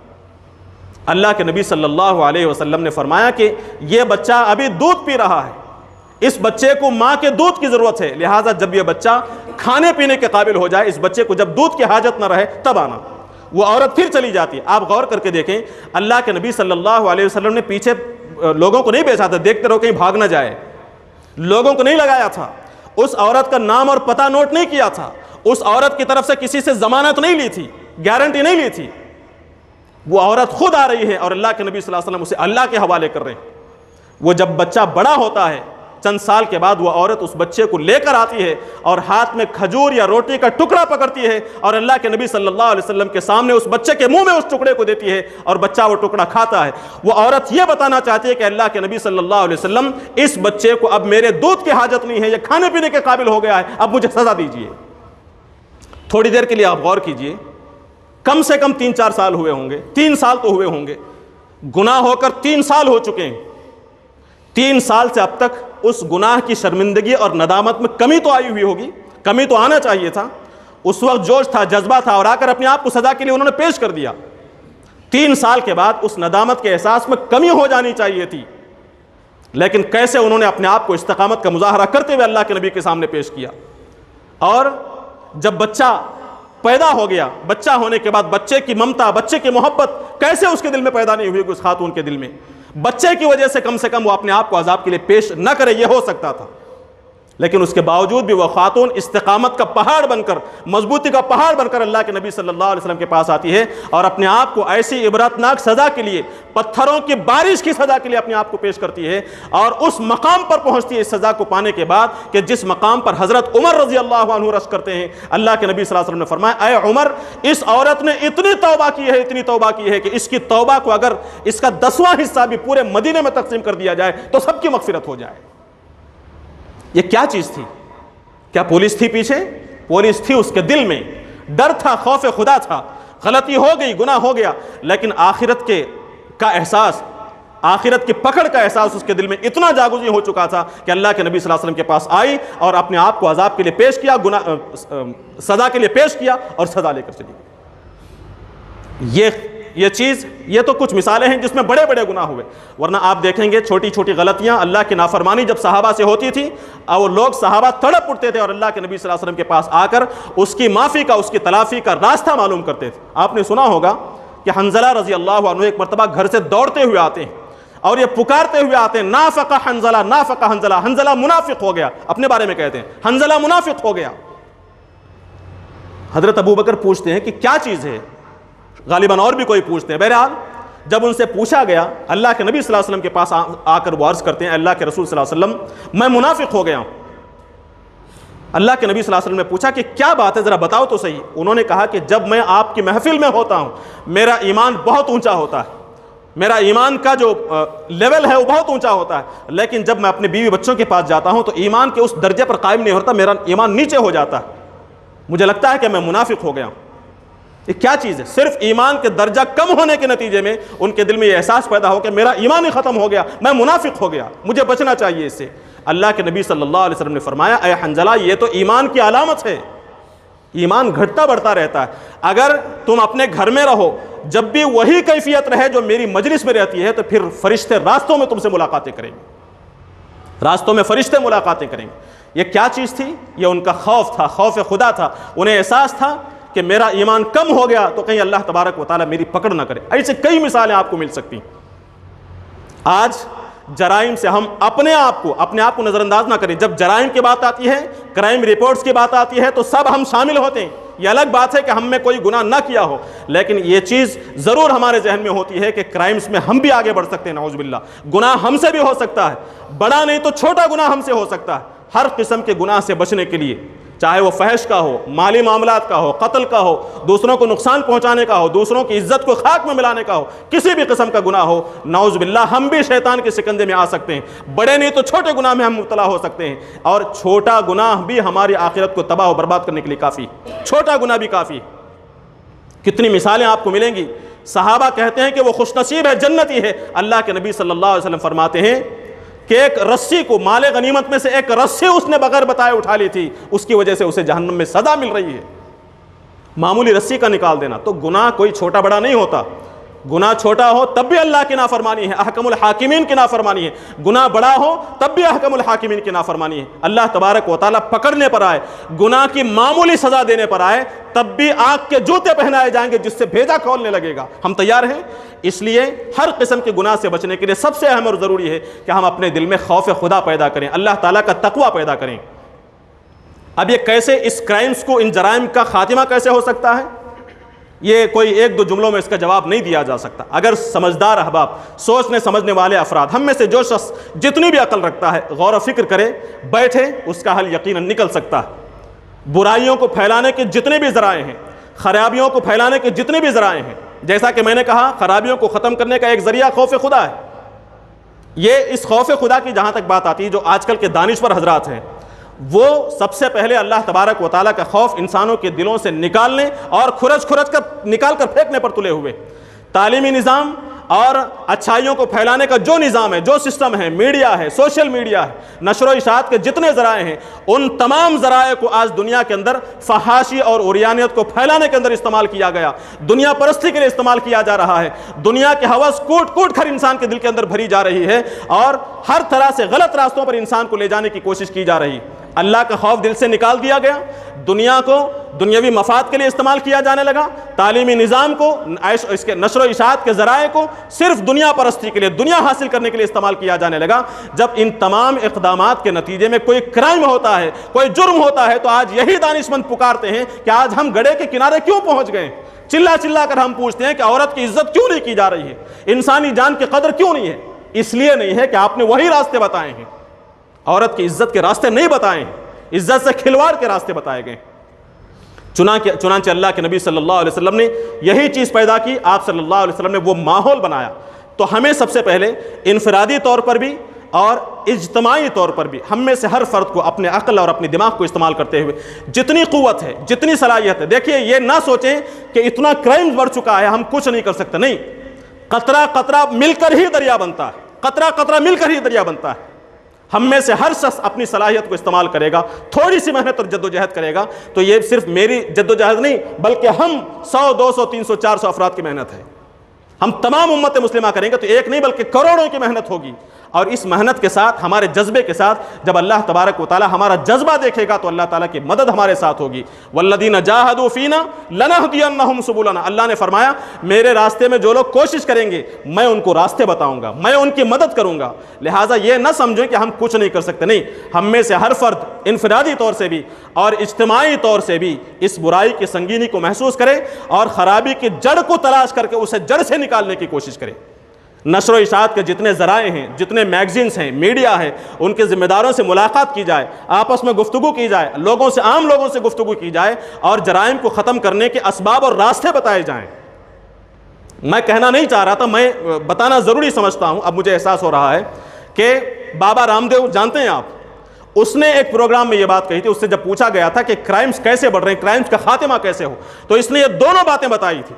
اللہ کے نبی صلی اللہ علیہ وسلم نے فرمایا کہ یہ بچہ ابھی دودھ پی رہا ہے، اس بچے کو ماں کے دودھ کی ضرورت ہے، لہٰذا جب یہ بچہ کھانے پینے کے قابل ہو جائے، اس بچے کو جب دودھ کی حاجت نہ رہے تب آنا۔ وہ عورت پھر چلی جاتی ہے۔ آپ غور کر کے دیکھیں، اللہ کے نبی صلی اللہ علیہ وسلم نے پیچھے لوگوں کو نہیں بھیجا تھا، دیکھتے رہو کہیں بھاگ نہ جائے، لوگوں کو نہیں لگایا تھا، اس عورت کا نام اور پتہ نوٹ نہیں کیا تھا، اس عورت کی طرف سے کسی سے ضمانت نہیں لی تھی، گارنٹی نہیں لی تھی۔ وہ عورت خود آ رہی ہے اور اللہ کے نبی صلی اللہ علیہ وسلم اسے اللہ کے حوالے کر رہے ہیں۔ وہ جب بچہ بڑا ہوتا ہے، چند سال کے بعد وہ عورت اس بچے کو لے کر آتی ہے اور ہاتھ میں کھجور یا روٹی کا ٹکڑا پکڑتی ہے اور اللہ کے نبی صلی اللہ علیہ وسلم کے سامنے اس بچے کے منہ میں اس ٹکڑے کو دیتی ہے اور بچہ وہ ٹکڑا کھاتا ہے۔ وہ عورت یہ بتانا چاہتی ہے کہ اللہ کے نبی صلی اللہ علیہ وسلم، اس بچے کو اب میرے دودھ کی حاجت نہیں ہے، یہ کھانے پینے کے قابل ہو گیا ہے، اب مجھے سزا دیجیے۔ تھوڑی دیر کے لیے آپ غور کیجئے، کم سے کم 3-4 سال ہوئے ہوں گے، 3 سال تو ہوئے ہوں گے، گناہ ہو کر 3 سال ہو چکے ہیں۔ 3 سال سے اب تک اس گناہ کی شرمندگی اور ندامت میں کمی تو آئی ہوئی ہوگی، کمی تو آنا چاہیے تھا۔ اس وقت جوش تھا، جذبہ تھا اور آ کر اپنے آپ کو سزا کے لیے انہوں نے پیش کر دیا۔ 3 سال کے بعد اس ندامت کے احساس میں کمی ہو جانی چاہیے تھی، لیکن کیسے انہوں نے اپنے آپ کو استقامت کا مظاہرہ کرتے ہوئے اللہ کے نبی کے سامنے پیش کیا۔ اور جب بچہ پیدا ہو گیا، بچہ ہونے کے بعد بچے کی ممتا، بچے کی محبت کیسے اس کے دل میں پیدا نہیں ہوئی کہ اس خاتون کے دل میں بچے کی وجہ سے کم وہ اپنے آپ کو عذاب کے لیے پیش نہ کرے، یہ ہو سکتا تھا۔ لیکن اس کے باوجود بھی وہ خاتون استقامت کا پہاڑ بن کر، مضبوطی کا پہاڑ بن کر اللہ کے نبی صلی اللہ علیہ وسلم کے پاس آتی ہے اور اپنے آپ کو ایسی عبرتناک سزا کے لیے، پتھروں کی بارش کی سزا کے لیے اپنے آپ کو پیش کرتی ہے، اور اس مقام پر پہنچتی ہے اس سزا کو پانے کے بعد کہ جس مقام پر حضرت عمر رضی اللہ عنہ رش کرتے ہیں۔ اللہ کے نبی صلی اللہ علیہ وسلم نے فرمایا، اے عمر، اس عورت نے اتنی توبہ کی ہے، اتنی توبہ کی ہے کہ اس کی توبہ کو اگر اس کا 10واں حصہ بھی پورے مدینے میں تقسیم کر دیا جائے تو سب کی مغفرت ہو جائے۔ یہ کیا چیز تھی؟ کیا پولیس تھی پیچھے؟ پولیس تھی اس کے دل میں، ڈر تھا، خوف خدا تھا، غلطی ہو گئی، گناہ ہو گیا، لیکن آخرت کا احساس، آخرت کی پکڑ کا احساس اس کے دل میں اتنا جاگزی ہو چکا تھا کہ اللہ کے نبی صلی اللہ علیہ وسلم کے پاس آئی اور اپنے آپ کو عذاب کے لیے پیش کیا، سزا کے لیے پیش کیا اور سزا لے کر چلی گئی۔ یہ چیز، یہ تو کچھ مثالیں ہیں جس میں بڑے بڑے گناہ ہوئے، ورنہ آپ دیکھیں گے چھوٹی چھوٹی غلطیاں، اللہ کی نافرمانی جب صحابہ سے ہوتی تھی اور لوگ صحابہ تڑپ اٹھتے تھے اور اللہ کے نبی صلی اللہ علیہ وسلم کے پاس آ کر اس کی معافی کا، اس کی تلافی کا راستہ معلوم کرتے تھے۔ آپ نے سنا ہوگا کہ حنظلہ رضی اللہ عنہ ایک مرتبہ گھر سے دوڑتے ہوئے آتے ہیں اور یہ پکارتے ہوئے آتے ہیں، نافق حنظلہ، نافق حنظلہ، حنظلہ منافق ہو گیا، اپنے بارے میں کہتے ہیں حنظلہ منافق ہو گیا۔ حضرت ابوبکر پوچھتے ہیں کہ کیا چیز ہے، غالباً اور بھی کوئی پوچھتے ہیں۔ بہرحال جب ان سے پوچھا گیا، اللہ کے نبی صلی اللہ علیہ وسلم کے پاس آ کر وہ عرض کرتے ہیں، اللہ کے رسول صلی اللہ علیہ وسلم، میں منافق ہو گیا ہوں۔ اللہ کے نبی صلی اللہ علیہ وسلم نے پوچھا کہ کیا بات ہے، ذرا بتاؤ تو صحیح۔ انہوں نے کہا کہ جب میں آپ کی محفل میں ہوتا ہوں میرا ایمان بہت اونچا ہوتا ہے، میرا ایمان کا جو لیول ہے وہ بہت اونچا ہوتا ہے، لیکن جب میں اپنے بیوی بچوں کے پاس جاتا ہوں تو ایمان کے اس درجے پر قائم نہیں ہوتا، میرا ایمان نیچے ہو جاتا ہے، مجھے لگتا ہے کہ میں منافق ہو گیا ہوں۔ یہ کیا چیز ہے؟ صرف ایمان کے درجہ کم ہونے کے نتیجے میں ان کے دل میں یہ احساس پیدا ہو کہ میرا ایمان ہی ختم ہو گیا، میں منافق ہو گیا، مجھے بچنا چاہیے اس سے۔ اللہ کے نبی صلی اللہ علیہ وسلم نے فرمایا، اے حنظلہ، یہ تو ایمان کی علامت ہے، ایمان گھٹتا بڑھتا رہتا ہے۔ اگر تم اپنے گھر میں رہو، جب بھی وہی کیفیت رہے جو میری مجلس میں رہتی ہے، تو پھر فرشتے راستوں میں تم سے ملاقاتیں کریں گے، راستوں میں فرشتے ملاقاتیں کریں گے۔ یہ کیا چیز تھی؟ یہ ان کا خوف تھا، خوف خدا تھا، انہیں احساس تھا کہ میرا ایمان کم ہو گیا تو کہیں اللہ تبارک و تعالیٰ میری پکڑ نہ کرے۔ ایسے کئی مثالیں آپ کو مل سکتی ہیں۔ آج جرائم سے ہم اپنے آپ کو نظر انداز نہ کریں۔ جب جرائم کی بات آتی ہے، کرائم رپورٹس کی بات آتی ہے تو سب ہم شامل ہوتے ہیں۔ یہ الگ بات ہے کہ ہم میں کوئی گناہ نہ کیا ہو، لیکن یہ چیز ضرور ہمارے ذہن میں ہوتی ہے کہ کرائمز میں ہم بھی آگے بڑھ سکتے ہیں، نعوذ باللہ۔ گناہ ہم سے بھی ہو سکتا ہے، بڑا نہیں تو چھوٹا گناہ ہم سے ہو سکتا ہے۔ ہر قسم کے گناہ سے بچنے کے لیے، چاہے وہ فحش کا ہو، مالی معاملات کا ہو، قتل کا ہو، دوسروں کو نقصان پہنچانے کا ہو، دوسروں کی عزت کو خاک میں ملانے کا ہو، کسی بھی قسم کا گناہ ہو، نعوذ باللہ ہم بھی شیطان کے سکندے میں آ سکتے ہیں۔ بڑے نہیں تو چھوٹے گناہ میں ہم مبتلا ہو سکتے ہیں، اور چھوٹا گناہ بھی ہماری آخرت کو تباہ و برباد کرنے کے لیے کافی، چھوٹا گناہ بھی کافی۔ کتنی مثالیں آپ کو ملیں گی۔ صحابہ کہتے ہیں کہ وہ خوش نصیب ہے، جنتی ہے۔ اللہ کے نبی صلی اللہ علیہ وسلم فرماتے ہیں کہ ایک رسی کو، مال غنیمت میں سے ایک رسی اس نے بغیر بتائے اٹھا لی تھی، اس کی وجہ سے اسے جہنم میں سزا مل رہی ہے۔ معمولی رسی کا نکال دینا، تو گناہ کوئی چھوٹا بڑا نہیں ہوتا۔ گناہ چھوٹا ہو تب بھی اللہ کی نافرمانی ہے، احکم الحاکمین کی نافرمانی ہے، گناہ بڑا ہو تب بھی احکم الحاکمین کی نافرمانی ہے۔ اللہ تبارک و تعالیٰ پکڑنے پر آئے، گناہ کی معمولی سزا دینے پر آئے، تب بھی آگ کے جوتے پہنائے جائیں گے جس سے بھیجا کھولنے لگے گا۔ ہم تیار ہیں؟ اس لیے ہر قسم کے گناہ سے بچنے کے لیے سب سے اہم اور ضروری ہے کہ ہم اپنے دل میں خوف خدا پیدا کریں، اللہ تعالیٰ کا تقوی پیدا کریں۔ اب یہ کیسے، اس کرائمز کو، ان جرائم کا خاتمہ کیسے ہو سکتا ہے؟ یہ کوئی ایک دو جملوں میں اس کا جواب نہیں دیا جا سکتا۔ اگر سمجھدار احباب، سوچنے سمجھنے والے افراد، ہم میں سے جو شخص جتنی بھی عقل رکھتا ہے، غور و فکر کرے، بیٹھے، اس کا حل یقیناً نکل سکتا ہے۔ برائیوں کو پھیلانے کے جتنے بھی ذرائع ہیں، خرابیوں کو پھیلانے کے جتنے بھی ذرائع ہیں، جیسا کہ میں نے کہا، خرابیوں کو ختم کرنے کا ایک ذریعہ خوف خدا ہے۔ یہ اس خوف خدا کی جہاں تک بات آتی ہے، جو آج کل کے دانشور حضرات ہیں، وہ سب سے پہلے اللہ تبارک و تعالیٰ کا خوف انسانوں کے دلوں سے نکالنے اور کھرچ کر نکال کر پھینکنے پر تلے ہوئے۔ تعلیمی نظام اور اچھائیوں کو پھیلانے کا جو نظام ہے، جو سسٹم ہے، میڈیا ہے، سوشل میڈیا ہے، نشر و اشاعت کے جتنے ذرائع ہیں، ان تمام ذرائع کو آج دنیا کے اندر فحاشی اور عریانیت کو پھیلانے کے اندر استعمال کیا گیا، دنیا پرستی کے لیے استعمال کیا جا رہا ہے۔ دنیا کے ہوس کوٹ کوٹ کر انسان کے دل کے اندر بھری جا رہی ہے، اور ہر طرح سے غلط راستوں پر انسان کو لے جانے کی کوشش کی جا رہی ہے۔ اللہ کا خوف دل سے نکال دیا گیا، دنیا کو دنیاوی مفاد کے لیے استعمال کیا جانے لگا، تعلیمی نظام کو، اس کے نشر و اشاعت کے ذرائع کو صرف دنیا پرستی کے لیے، دنیا حاصل کرنے کے لیے استعمال کیا جانے لگا۔ جب ان تمام اقدامات کے نتیجے میں کوئی کرائم ہوتا ہے، کوئی جرم ہوتا ہے، تو آج یہی دانشمند پکارتے ہیں کہ آج ہم گڑھے کے کنارے کیوں پہنچ گئے؟ چلا چلا کر ہم پوچھتے ہیں کہ عورت کی عزت کیوں نہیں کی جا رہی ہے، انسانی جان کی قدر کیوں نہیں ہے؟ اس لیے نہیں ہے کہ آپ نے وہی راستے بتائے ہیں، عورت کی عزت کے راستے نہیں بتائے ہیں، عزت سے کھلواڑ کے راستے بتائے گئے۔ چنانچہ اللہ کے نبی صلی اللہ علیہ وسلم نے یہی چیز پیدا کی، آپ صلی اللہ علیہ وسلم نے وہ ماحول بنایا۔ تو ہمیں سب سے پہلے انفرادی طور پر بھی اور اجتماعی طور پر بھی ہم میں سے ہر فرد کو اپنے عقل اور اپنے دماغ کو استعمال کرتے ہوئے جتنی قوت ہے، جتنی صلاحیت ہے، دیکھیے یہ نہ سوچیں کہ اتنا کرائم بڑھ چکا ہے ہم کچھ نہیں کر سکتے، نہیں، قطرہ قطرہ مل کر ہی دریا بنتا ہے، قطرہ قطرہ مل کر ہی دریا بنتا ہے۔ ہم میں سے ہر شخص اپنی صلاحیت کو استعمال کرے گا، تھوڑی سی محنت اور جد و جہد کرے گا، تو یہ صرف میری جد و جہد نہیں بلکہ ہم 100 200 300 400 افراد کی محنت ہے۔ ہم تمام امت مسلمہ کریں گے تو ایک نہیں بلکہ کروڑوں کی محنت ہوگی، اور اس محنت کے ساتھ، ہمارے جذبے کے ساتھ، جب اللہ تبارک و تعالی ہمارا جذبہ دیکھے گا تو اللہ تعالیٰ کی مدد ہمارے ساتھ ہوگی۔ والذین جاہدوا فینا لنہدینہم سبلنا، اللہ نے فرمایا میرے راستے میں جو لوگ کوشش کریں گے میں ان کو راستے بتاؤں گا، میں ان کی مدد کروں گا۔ لہٰذا یہ نہ سمجھیں کہ ہم کچھ نہیں کر سکتے، نہیں، ہم میں سے ہر فرد انفرادی طور سے بھی اور اجتماعی طور سے بھی اس برائی کی سنگینی کو محسوس کرے اور خرابی کی جڑ کو تلاش کر کے اسے جڑ سے نکالنے کی کوشش کرے۔ نشر و اشاعت کے جتنے ذرائع ہیں، جتنے میگزینز ہیں، میڈیا ہے، ان کے ذمہ داروں سے ملاقات کی جائے، آپس میں گفتگو کی جائے، لوگوں سے، عام لوگوں سے گفتگو کی جائے اور جرائم کو ختم کرنے کے اسباب اور راستے بتائے جائیں۔ میں کہنا نہیں چاہ رہا تھا، میں بتانا ضروری سمجھتا ہوں، اب مجھے احساس ہو رہا ہے کہ بابا رام دیو جانتے ہیں آپ، اس نے ایک پروگرام میں یہ بات کہی تھی، اس سے جب پوچھا گیا تھا کہ کرائمز کیسے بڑھ رہے ہیں، کرائمز کا خاتمہ کیسے ہو، تو اس نے یہ دونوں باتیں بتائی تھی۔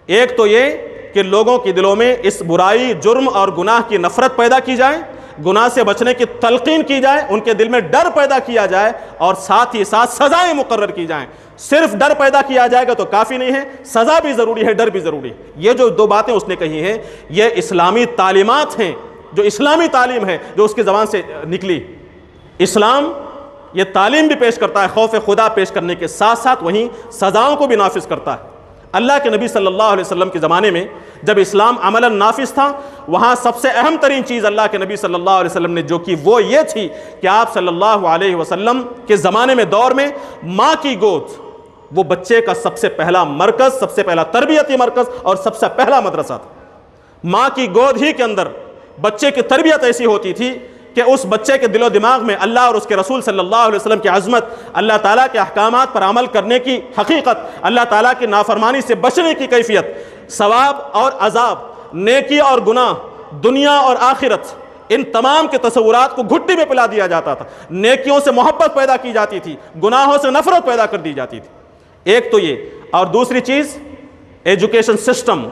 ایک تو یہ کہ لوگوں کے دلوں میں اس برائی، جرم اور گناہ کی نفرت پیدا کی جائے، گناہ سے بچنے کی تلقین کی جائے، ان کے دل میں ڈر پیدا کیا جائے اور ساتھ ہی ساتھ سزائیں مقرر کی جائیں۔ صرف ڈر پیدا کیا جائے گا تو کافی نہیں ہے، سزا بھی ضروری ہے، ڈر بھی ضروری ہے۔ یہ جو دو باتیں اس نے کہی ہیں یہ اسلامی تعلیمات ہیں، جو اسلامی تعلیم ہے جو اس کی زبان سے نکلی۔ اسلام یہ تعلیم بھی پیش کرتا ہے، خوف خدا پیش کرنے کے ساتھ ساتھ وہیں سزاؤں کو بھی نافذ کرتا ہے۔ اللہ کے نبی صلی اللہ علیہ وسلم کے زمانے میں جب اسلام عملاً نافذ تھا، وہاں سب سے اہم ترین چیز اللہ کے نبی صلی اللہ علیہ وسلم نے جو کی وہ یہ تھی کہ آپ صلی اللہ علیہ وسلم کے زمانے میں، دور میں، ماں کی گود وہ بچے کا سب سے پہلا مرکز، سب سے پہلا تربیتی مرکز اور سب سے پہلا مدرسہ تھا۔ ماں کی گود ہی کے اندر بچے کی تربیت ایسی ہوتی تھی کہ اس بچے کے دل و دماغ میں اللہ اور اس کے رسول صلی اللہ علیہ وسلم کی عظمت، اللہ تعالیٰ کے احکامات پر عمل کرنے کی حقیقت، اللہ تعالیٰ کی نافرمانی سے بچنے کی کیفیت، ثواب اور عذاب، نیکی اور گناہ، دنیا اور آخرت، ان تمام کے تصورات کو گھٹی میں پلا دیا جاتا تھا۔ نیکیوں سے محبت پیدا کی جاتی تھی، گناہوں سے نفرت پیدا کر دی جاتی تھی۔ ایک تو یہ، اور دوسری چیز ایجوکیشن سسٹم،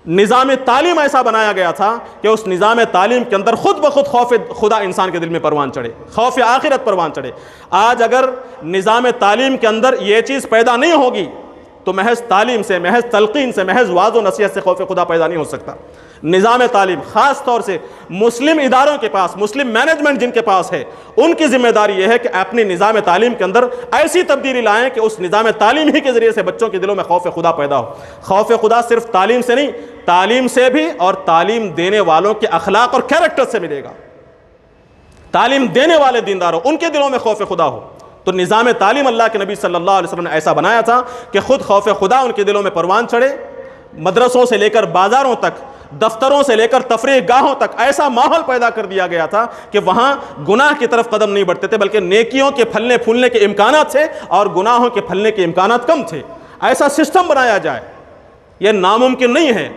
نظام تعلیم ایسا بنایا گیا تھا کہ اس نظام تعلیم کے اندر خود بخود خوف خدا انسان کے دل میں پروان چڑھے، خوف آخرت پروان چڑھے۔ آج اگر نظام تعلیم کے اندر یہ چیز پیدا نہیں ہوگی تو محض تعلیم سے، محض تلقین سے، محض واعظ و نصیحت سے خوف خدا پیدا نہیں ہو سکتا۔ نظام تعلیم خاص طور سے مسلم اداروں کے پاس، مسلم مینجمنٹ جن کے پاس ہے، ان کی ذمہ داری یہ ہے کہ اپنی نظام تعلیم کے اندر ایسی تبدیلی لائیں کہ اس نظام تعلیم ہی کے ذریعے سے بچوں کے دلوں میں خوف خدا پیدا ہو۔ خوف خدا صرف تعلیم سے نہیں، تعلیم سے بھی اور تعلیم دینے والوں کے اخلاق اور کیریکٹر سے ملے گا۔ تعلیم دینے والے دینداروں، ان کے دلوں میں خوف خدا ہو۔ تو نظام تعلیم اللہ کے نبی صلی اللہ علیہ وسلم نے ایسا بنایا تھا کہ خود خوف خدا ان کے دلوں میں پروان چڑھے۔ مدرسوں سے لے کر بازاروں تک، دفتروں سے لے کر تفریح گاہوں تک ایسا ماحول پیدا کر دیا گیا تھا کہ وہاں گناہ کی طرف قدم نہیں بڑھتے تھے، بلکہ نیکیوں کے پھلنے پھولنے کے امکانات تھے اور گناہوں کے پھلنے کے امکانات کم تھے۔ ایسا سسٹم بنایا جائے، یہ ناممکن نہیں ہے۔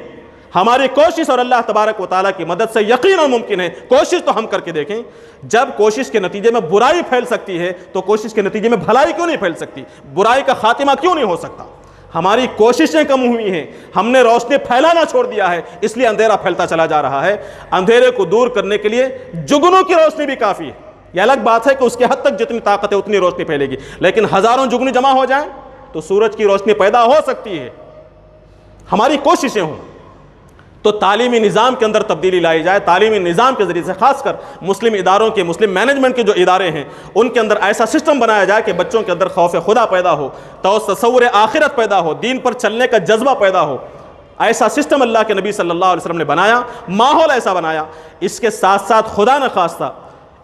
ہماری کوشش اور اللہ تبارک و تعالیٰ کی مدد سے یقیناً ممکن ہے۔ کوشش تو ہم کر کے دیکھیں، جب کوشش کے نتیجے میں برائی پھیل سکتی ہے تو کوشش کے نتیجے میں بھلائی کیوں نہیں پھیل سکتی؟ برائی کا خاتمہ کیوں نہیں ہو سکتا؟ ہماری کوششیں کم ہوئی ہیں، ہم نے روشنی پھیلانا چھوڑ دیا ہے، اس لیے اندھیرا پھیلتا چلا جا رہا ہے۔ اندھیرے کو دور کرنے کے لیے جگنوں کی روشنی بھی کافی ہے۔ یہ الگ بات ہے کہ اس کے حد تک جتنی طاقت ہے اتنی روشنی پھیلے گی، لیکن ہزاروں جگنی جمع ہو جائیں تو سورج کی روشنی پیدا ہو سکتی ہے۔ ہماری کوششیں ہوں۔ تو تعلیمی نظام کے اندر تبدیلی لائی جائے، تعلیمی نظام کے ذریعے سے، خاص کر مسلم اداروں کے، مسلم مینجمنٹ کے جو ادارے ہیں ان کے اندر ایسا سسٹم بنایا جائے کہ بچوں کے اندر خوف خدا پیدا ہو، تصور آخرت پیدا ہو، دین پر چلنے کا جذبہ پیدا ہو۔ ایسا سسٹم اللہ کے نبی صلی اللہ علیہ وسلم نے بنایا، ماحول ایسا بنایا۔ اس کے ساتھ ساتھ خدا نخواستہ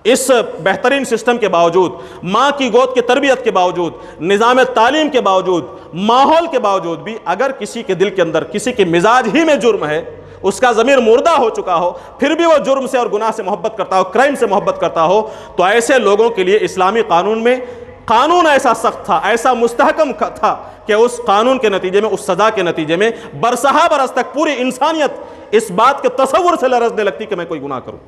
اس بہترین سسٹم کے باوجود، ماں کی گود کی تربیت کے باوجود، نظام تعلیم کے باوجود، ماحول کے باوجود بھی اگر کسی کے دل کے اندر، کسی کے مزاج ہی میں جرم ہے، اس کا ضمیر مردہ ہو چکا ہو، پھر بھی وہ جرم سے اور گناہ سے محبت کرتا ہو، کرائم سے محبت کرتا ہو، تو ایسے لوگوں کے لیے اسلامی قانون میں قانون ایسا سخت تھا، ایسا مستحکم تھا کہ اس قانون کے نتیجے میں، اس سزا کے نتیجے میں برسہ برس تک پوری انسانیت اس بات کے تصور سے لرزنے لگتی کہ میں کوئی گناہ کروں،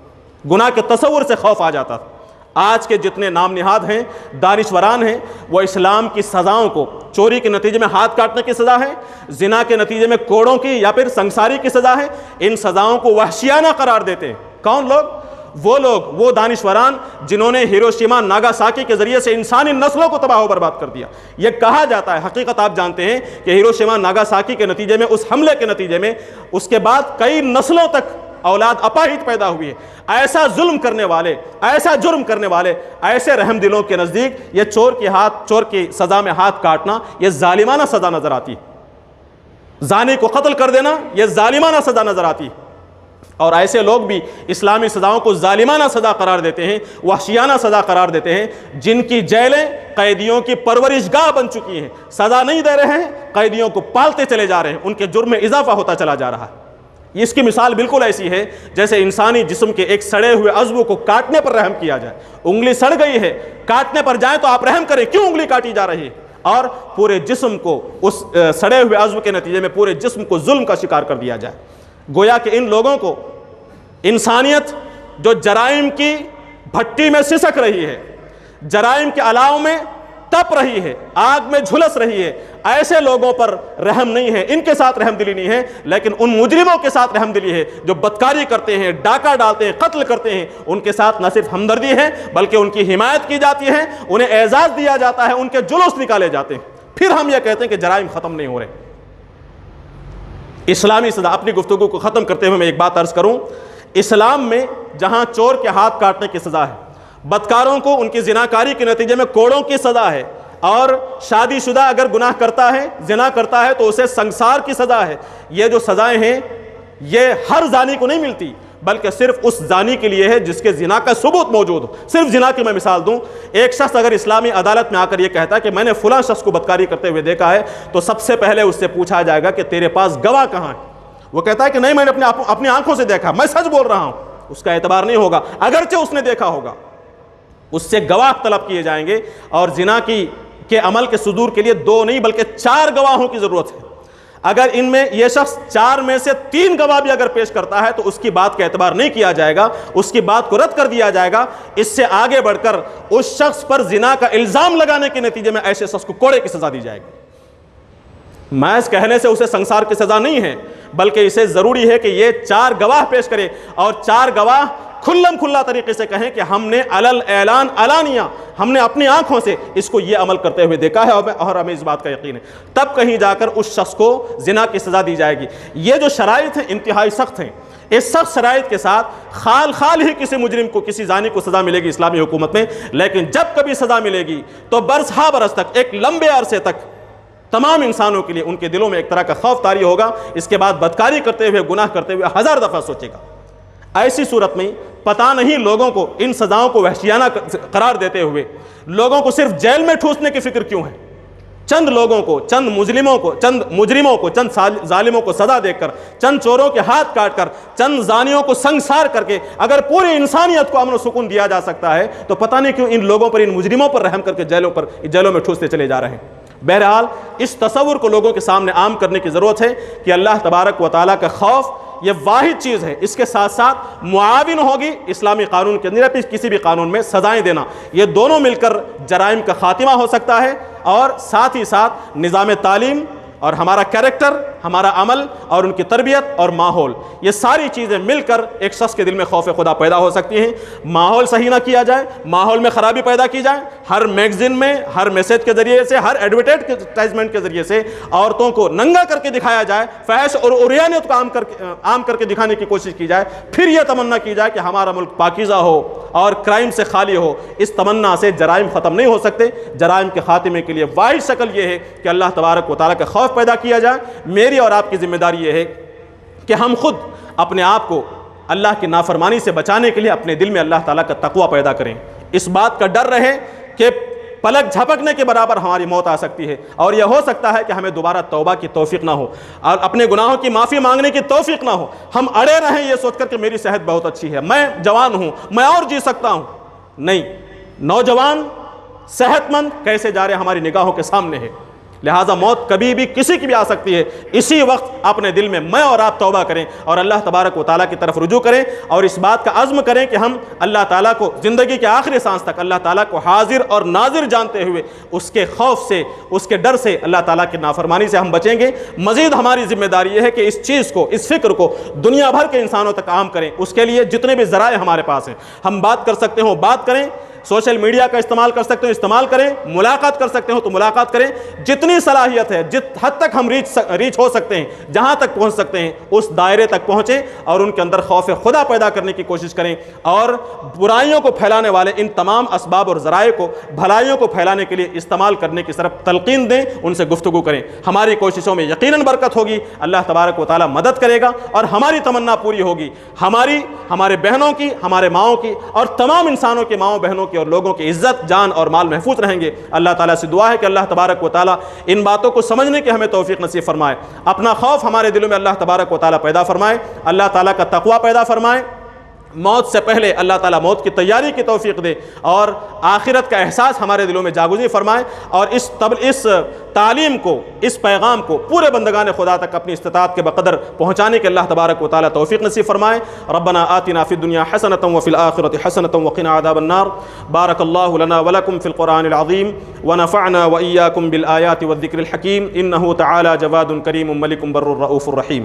گناہ کے تصور سے خوف آ جاتا تھا۔ آج کے جتنے نام نہاد ہیں، دانشوران ہیں، وہ اسلام کی سزاؤں کو، چوری کے نتیجے میں ہاتھ کاٹنے کی سزا ہے، زنا کے نتیجے میں کوڑوں کی یا پھر سنساری کی سزا ہے، ان سزاؤں کو وحشیانہ قرار دیتے ہیں۔ کون لوگ؟ وہ لوگ، وہ دانشوران جنہوں نے ہیروشیما ناگاساکی کے ذریعے سے انسانی نسلوں کو تباہ و برباد کر دیا۔ یہ کہا جاتا ہے، حقیقت آپ جانتے ہیں کہ ہیروشیما ناگاساکی کے نتیجے میں، اس حملے کے نتیجے میں، اس کے بعد کئی نسلوں تک اولاد اپاہج پیدا ہوئی ہے۔ ایسا ظلم کرنے والے، ایسا جرم کرنے والے، ایسے رحم دلوں کے نزدیک یہ چور کی سزا میں ہاتھ کاٹنا یہ ظالمانہ سزا نظر آتی، زانی کو قتل کر دینا یہ ظالمانہ سزا نظر آتی۔ اور ایسے لوگ بھی اسلامی سزاؤں کو ظالمانہ سزا قرار دیتے ہیں، وحشیانہ سزا قرار دیتے ہیں، جن کی جیلیں قیدیوں کی پرورش گاہ بن چکی ہیں۔ سزا نہیں دے رہے ہیں، قیدیوں کو پالتے چلے جا رہے ہیں، ان کے جرم میں اضافہ ہوتا چلا جا رہا ہے۔ اس کی مثال بالکل ایسی ہے جیسے انسانی جسم کے ایک سڑے ہوئے عضو کو کاٹنے پر رحم کیا جائے۔ انگلی سڑ گئی ہے، کاٹنے پر جائیں تو آپ رحم کریں، کیوں انگلی کاٹی جا رہی ہے؟ اور پورے جسم کو، اس سڑے ہوئے عضو کے نتیجے میں پورے جسم کو ظلم کا شکار کر دیا جائے۔ گویا کہ ان لوگوں کو انسانیت جو جرائم کی بھٹی میں سسک رہی ہے، جرائم کے الاؤ میں تپ رہی ہے، آگ میں جھلس رہی ہے، ایسے لوگوں پر رحم نہیں ہے، ان کے ساتھ رحم دلی نہیں ہے، لیکن ان مجرموں کے ساتھ رحم دلی ہے جو بدکاری کرتے ہیں، ڈاکہ ڈالتے ہیں، قتل کرتے ہیں۔ ان کے ساتھ نہ صرف ہمدردی ہے بلکہ ان کی حمایت کی جاتی ہے، انہیں اعزاز دیا جاتا ہے، ان کے جلوس نکالے جاتے ہیں۔ پھر ہم یہ کہتے ہیں کہ جرائم ختم نہیں ہو رہے۔ اسلامی سزا، اپنی گفتگو کو ختم کرتے ہوئے میں ایک بات عرض کروں، اسلام میں جہاں چور کے ہاتھ کاٹنے کی سزا ہے، بدکاروں کو ان کی زناکاری کے نتیجے میں کوڑوں کی سزا ہے، اور شادی شدہ اگر گناہ کرتا ہے، زنا کرتا ہے تو اسے سنسار کی سزا ہے۔ یہ جو سزائیں ہیں یہ ہر زانی کو نہیں ملتی، بلکہ صرف اس زانی کے لیے ہے جس کے زنا کا ثبوت موجود ہو۔ صرف زنا کی میں مثال دوں، ایک شخص اگر اسلامی عدالت میں آ کر یہ کہتا ہے کہ میں نے فلاں شخص کو بدکاری کرتے ہوئے دیکھا ہے، تو سب سے پہلے اس سے پوچھا جائے گا کہ تیرے پاس گواہ کہاں ہے؟ وہ کہتا ہے کہ نہیں، میں نے اپنی آنکھوں سے دیکھا، میں سچ بول رہا ہوں، اس کا اعتبار نہیں ہوگا اگرچہ اس نے دیکھا ہوگا۔ اس سے گواہ طلب کیے جائیں گے، اور زنا کے عمل کے صدور کے لیے 2 نہیں بلکہ 4 گواہوں کی ضرورت ہے۔ اگر ان میں یہ شخص 4 میں سے 3 گواہ بھی اگر پیش کرتا ہے تو اس کی بات کا اعتبار نہیں کیا جائے گا، اس کی بات کو رد کر دیا جائے گا۔ اس سے آگے بڑھ کر اس شخص پر زنا کا الزام لگانے کے نتیجے میں ایسے شخص کو کوڑے کی سزا دی جائے گی۔ محض کہنے سے اسے سنسار کی سزا نہیں ہے، بلکہ اسے ضروری ہے کہ یہ 4 گواہ پیش کرے، اور 4 گواہ کھلم کھلا طریقے سے کہیں کہ ہم نے علل اعلان علانیہ، ہم نے اپنی آنکھوں سے اس کو یہ عمل کرتے ہوئے دیکھا ہے اور ہمیں اس بات کا یقین ہے، تب کہیں جا کر اس شخص کو زنا کی سزا دی جائے گی۔ یہ جو شرائط ہیں انتہائی سخت ہیں۔ اس سخت شرائط کے ساتھ خال ہی کسی مجرم کو، کسی زانی کو سزا ملے گی اسلامی حکومت میں، لیکن جب کبھی سزا ملے گی تو برسہ برس تک، ایک لمبے عرصے تک تمام انسانوں کے لیے ان کے دلوں میں ایک طرح کا خوف طاری ہوگا۔ اس کے بعد بدکاری کرتے ہوئے، گناہ کرتے ہوئے 1000 دفعہ سوچے گا۔ ایسی صورت میں پتہ نہیں لوگوں کو ان سزاؤں کو وحشیانہ قرار دیتے ہوئے لوگوں کو صرف جیل میں ٹھوسنے کی فکر کیوں ہے؟ چند لوگوں کو، چند مجرموں کو، چند ظالموں کو سزا دے کر، چند چوروں کے ہاتھ کاٹ کر، چند زانیوں کو سنسار کر کے اگر پوری انسانیت کو امن و سکون دیا جا سکتا ہے تو پتہ نہیں کیوں ان لوگوں پر، ان مجرموں پر رحم کر کے جیلوں میں ٹھوستے چلے جا رہے ہیں۔ بہرحال اس تصور کو لوگوں کے سامنے عام کرنے کی ضرورت ہے کہ اللہ تبارک و تعالیٰ کا خوف یہ واحد چیز ہے، اس کے ساتھ ساتھ معاون ہوگی اسلامی قانون کے اندر، کسی بھی قانون میں سزائیں دینا، یہ دونوں مل کر جرائم کا خاتمہ ہو سکتا ہے، اور ساتھ ہی ساتھ نظام تعلیم اور ہمارا کیریکٹر ہمارا عمل اور ان کی تربیت اور ماحول، یہ ساری چیزیں مل کر ایک شخص کے دل میں خوف خدا پیدا ہو سکتی ہیں۔ ماحول صحیح نہ کیا جائے، ماحول میں خرابی پیدا کی جائے، ہر میگزین میں، ہر میسیج کے ذریعے سے، ہر ایڈورٹائزمنٹ کے ذریعے سے عورتوں کو ننگا کر کے دکھایا جائے، فحش اور عریانیت کو عام کر کے دکھانے کی کوشش کی جائے، پھر یہ تمنا کی جائے کہ ہمارا ملک پاکیزہ ہو اور کرائم سے خالی ہو، اس تمنا سے جرائم ختم نہیں ہو سکتے۔ جرائم کے خاتمے کے لیے واحد شکل یہ ہے کہ اللہ تبارک و تعالیٰ کا خوف پیدا کیا جائے۔ میری اور آپ کی ذمہ داری یہ ہے کہ ہم خود اپنے آپ کو اللہ کی نافرمانی سے بچانے کے لیے اپنے دل میں اللہ تعالیٰ کا تقوی پیدا کریں، اس بات کا ڈر رہے کہ پلک جھپکنے کے برابر ہماری موت آ سکتی ہے، اور یہ ہو سکتا ہے کہ ہمیں دوبارہ توبہ کی توفیق نہ ہو اور اپنے گناہوں کی معافی مانگنے کی توفیق نہ ہو۔ ہم اڑے رہیں یہ سوچ کر کہ میری صحت بہت اچھی ہے، میں جوان ہوں، میں اور جی سکتا ہوں۔ نہیں، نوجوان صحت مند کیسے جا رہے ہماری نگاہوں کے سامنے ہے، لہٰذا موت کبھی بھی کسی کی بھی آ سکتی ہے۔ اسی وقت اپنے دل میں میں اور آپ توبہ کریں اور اللہ تبارک و تعالیٰ کی طرف رجوع کریں، اور اس بات کا عزم کریں کہ ہم اللہ تعالیٰ کو زندگی کے آخری سانس تک اللہ تعالیٰ کو حاضر اور ناظر جانتے ہوئے اس کے خوف سے، اس کے ڈر سے، اللہ تعالیٰ کی نافرمانی سے ہم بچیں گے۔ مزید ہماری ذمہ داری یہ ہے کہ اس چیز کو، اس فکر کو دنیا بھر کے انسانوں تک عام کریں۔ اس کے لیے جتنے بھی ذرائع ہمارے پاس ہیں، ہم بات کر سکتے ہوں بات کریں، سوشل میڈیا کا استعمال کر سکتے ہو استعمال کریں، ملاقات کر سکتے ہو تو ملاقات کریں، جتنی صلاحیت ہے، جت حد تک ہم ریچ ہو سکتے ہیں، جہاں تک پہنچ سکتے ہیں اس دائرے تک پہنچیں اور ان کے اندر خوف خدا پیدا کرنے کی کوشش کریں، اور برائیوں کو پھیلانے والے ان تمام اسباب اور ذرائع کو بھلائیوں کو پھیلانے کے لیے استعمال کرنے کی طرف تلقین دیں، ان سے گفتگو کریں۔ ہماری کوششوں میں یقیناً برکت ہوگی، اللہ تبارک و تعالیٰ مدد کرے گا اور ہماری تمنا پوری ہوگی، ہمارے بہنوں کی، ہمارے ماؤں کی اور تمام انسانوں کے ماؤں بہنوں کی اور لوگوں کی عزت، جان اور مال محفوظ رہیں گے۔ اللہ تعالیٰ سے دعا ہے کہ اللہ تبارک و تعالیٰ ان باتوں کو سمجھنے کی ہمیں توفیق نصیب فرمائے، اپنا خوف ہمارے دلوں میں اللہ تبارک و تعالیٰ پیدا فرمائے، اللہ تعالیٰ کا تقوی پیدا فرمائے، موت سے پہلے اللہ تعالیٰ موت کی تیاری کی توفیق دے اور آخرت کا احساس ہمارے دلوں میں جاگزی فرمائے، اور اس تعلیم کو، اس پیغام کو پورے بندگان خدا تک اپنی استطاعت کے بقدر پہنچانے کے اللہ تبارک و تعالیٰ توفیق نصیب فرمائے۔ ربنا آتنا فی الدنیا حسنۃ وفی الآخرۃ حسنۃ وقنا عذاب النار۔ بارک اللہ لنا ولکم فی القرآن العظیم ونفعنا وإیاکم بالآیات والذکر الحکیم، انہ تعالی جواد کریم ملک بر الرؤوف الرحیم۔